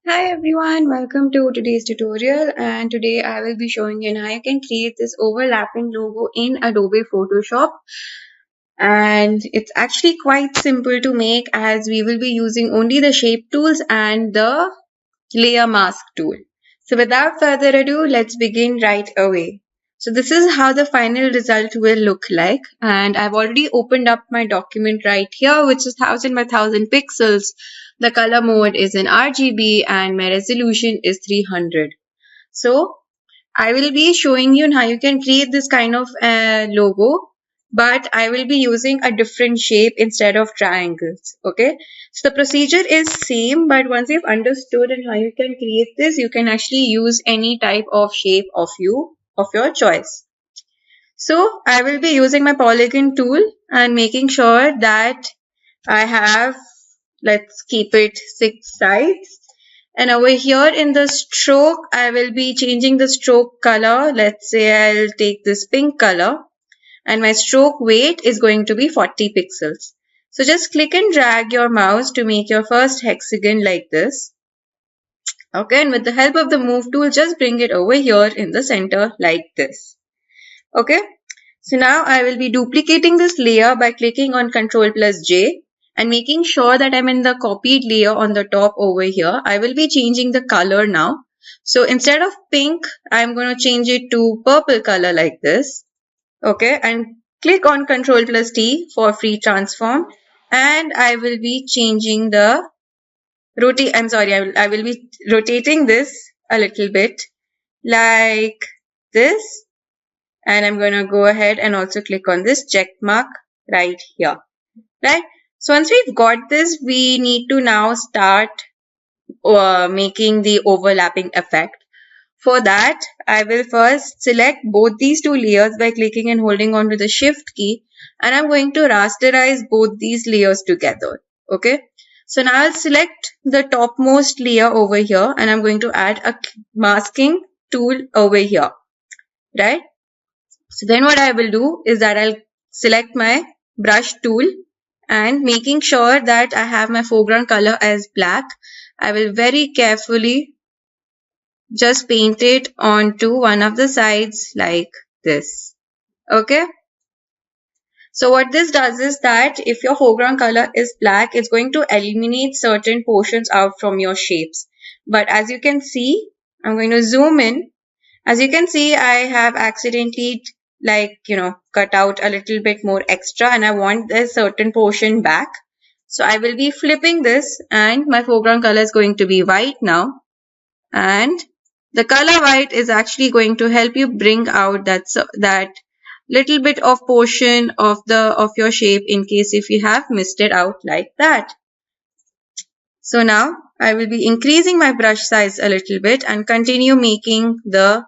Hi everyone, welcome to today's tutorial, and today I will be showing you how you can create this overlapping logo in Adobe Photoshop. And it's actually quite simple to make as we will be using only the shape tools and the layer mask tool. So without further ado, let's begin right away. So this is how the final result will look like, and I've already opened up my document right here, which is 1000 by 1000 pixels. The color mode is in RGB and my resolution is 300. So I will be showing you how you can create this kind of logo, but I will be using a different shape instead of triangles. Okay, so the procedure is same, but once you've understood and how you can create this, you can actually use any type of shape of your choice. So I will be using my polygon tool and making sure that I have, let's keep it 6 sides. And over here in the stroke, I will be changing the stroke color. Let's say I'll take this pink color and my stroke weight is going to be 40 pixels. So just click and drag your mouse to make your first hexagon like this. Okay, and with the help of the move tool, just bring it over here in the center like this. Okay, so now I will be duplicating this layer by clicking on Ctrl plus J and making sure that I'm in the copied layer on the top over here. I will be changing the color now. So instead of pink, I'm going to change it to purple color like this. Okay, and click on Ctrl plus T for free transform. And I will be changing the I will be rotating this a little bit like this, and I'm going to go ahead and also click on this check mark right here, right? So once we've got this, we need to now start making the overlapping effect. For that, I will first select both these two layers by clicking and holding on to the shift key, and I'm going to rasterize both these layers together. Okay, so now I'll select the topmost layer over here and I'm going to add a masking tool over here, right? So then what I will do is that I'll select my brush tool and making sure that I have my foreground color as black, I will very carefully just paint it onto one of the sides like this. Okay. So what this does is that if your foreground color is black, it's going to eliminate certain portions out from your shapes. But as you can see, I'm going to zoom in. As you can see, I have accidentally cut out a little bit more extra and I want this certain portion back. So I will be flipping this and my foreground color is going to be white now. And the color white is actually going to help you bring out that little bit of portion of your shape in case if you have missed it out like that. So now I will be increasing my brush size a little bit and continue making the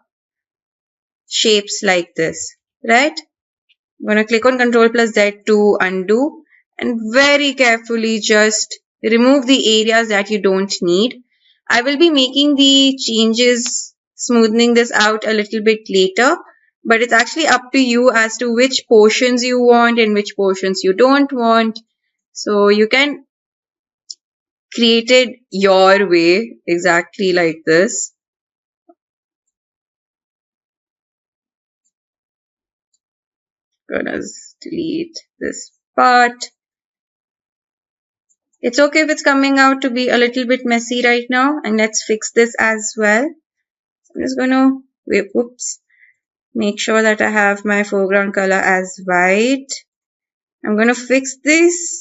shapes like this, right? I'm going to click on Ctrl plus Z to undo and very carefully just remove the areas that you don't need. I will be making the changes, smoothing this out a little bit later, but it's actually up to you as to which portions you want and which portions you don't want. So you can create it your way, exactly like this. Gonna delete this part. It's okay if it's coming out to be a little bit messy right now, and let's fix this as well. I'm just going to make sure that I have my foreground color as white. I'm going to fix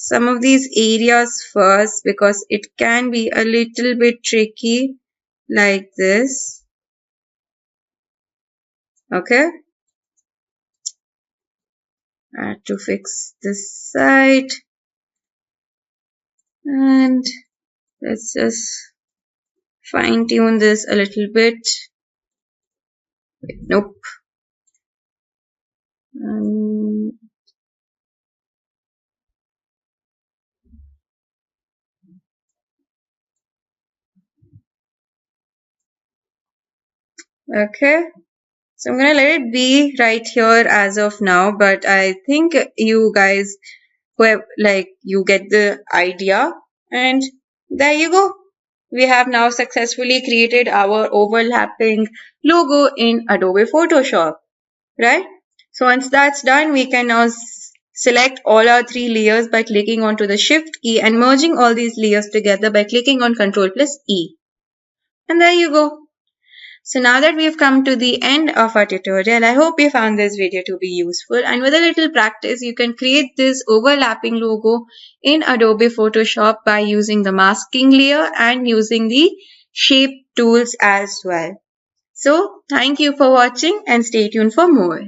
some of these areas first because it can be a little bit tricky like this. Okay. I have to fix this side. And let's just fine tune this a little bit. Wait, nope. Okay, so I'm gonna let it be right here as of now, but I think you guys you get the idea, and there you go. we have now successfully created our overlapping logo in Adobe Photoshop, right? So once that's done, we can now select all our three layers by clicking onto the Shift key and merging all these layers together by clicking on Ctrl plus E. And there you go. So now that we've come to the end of our tutorial, I hope you found this video to be useful, and with a little practice you can create this overlapping logo in Adobe Photoshop by using the masking layer and using the shape tools as well. So thank you for watching and stay tuned for more.